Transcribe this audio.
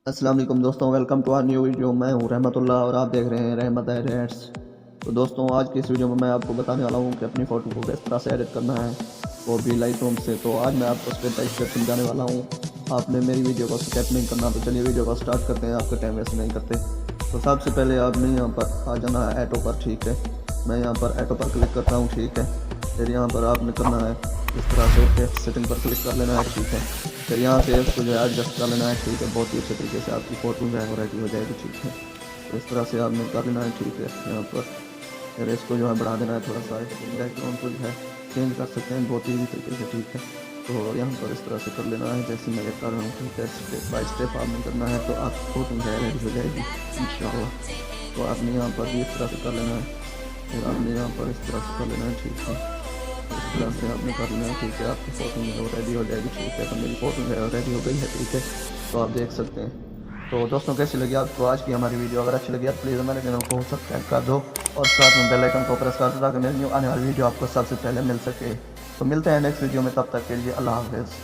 अस्सलाम वालेकुम दोस्तों, welcome to our new video. मैं हूं रहमतुल्लाह और आप देख रहे हैं रहमत एडिट्स। तो दोस्तों, आज की इस वीडियो में मैं आपको बताने वाला हूं कि अपनी फ़ोटो को किस तरह से एडिट करना है, वो भी लाइट रूम से। तो आज मैं आपको स्टेप बाय स्टेप समझाने वाला हूं। आपने मेरी वीडियो को स्किप नहीं करना। तो चलिए वीडियो को स्टार्ट करते हैं, आपका टाइम वेस्ट नहीं करते। तो सबसे पहले आपने यहाँ पर आ जाना है ऐटो पर, ठीक है। मैं यहाँ पर ऐटो पर क्लिक करता हूँ, ठीक है। फिर यहाँ पर आपने करना है इस तरह से टेक्स्ट सेटिंग पर क्लिक कर लेना है, ठीक है। फिर यहाँ से इसको जो है एडजस्ट कर लेना है, ठीक है। बहुत ही अच्छे तरीके से आपकी फ़ोटो जो है वो रेडी हो जाएगी, ठीक है। तो इस तरह से आपने कर लेना है, ठीक है। यहाँ पर फिर इसको जो है बढ़ा देना है थोड़ा सा, बैकग्राउंड को जो है चेंज कर सकते हैं बहुत ईजी तरीके से, ठीक है। तो यहाँ पर इस तरह से कर लेना है जैसे मैं कर रहा हूँ, ठीक है। स्टेप बाय स्टेप आपने करना है तो आपकी फ़ोटो जो है रेडी हो जाएगी इंशाल्लाह। तो आपने यहाँ पर भी इस तरह से कर लेना है, फिर आपने यहाँ पर इस तरह से कर लेना है, ठीक है। इस तरह से आपने कर लेना है, ठीक है। आपकी फ़ोटो जो है रेडी हो जाएगी, ठीक है। तो मेरी फ़ोटो जो है रेडी हो गई है, ठीक है। तो आप देख सकते हैं। तो दोस्तों, कैसी लगी आपको आज की हमारी वीडियो? अगर अच्छी लगी तो प्लीज़ हमारे चैनल को सब्सक्राइब कर दो और साथ में बेल आइकन को प्रेस कर दो ताकि मेरी न्यू आने वाली वीडियो आपको सबसे पहले मिल सके। तो मिलते हैं नेक्स्ट वीडियो में, तब तक के लिए अल्लाह हाफ़िज़।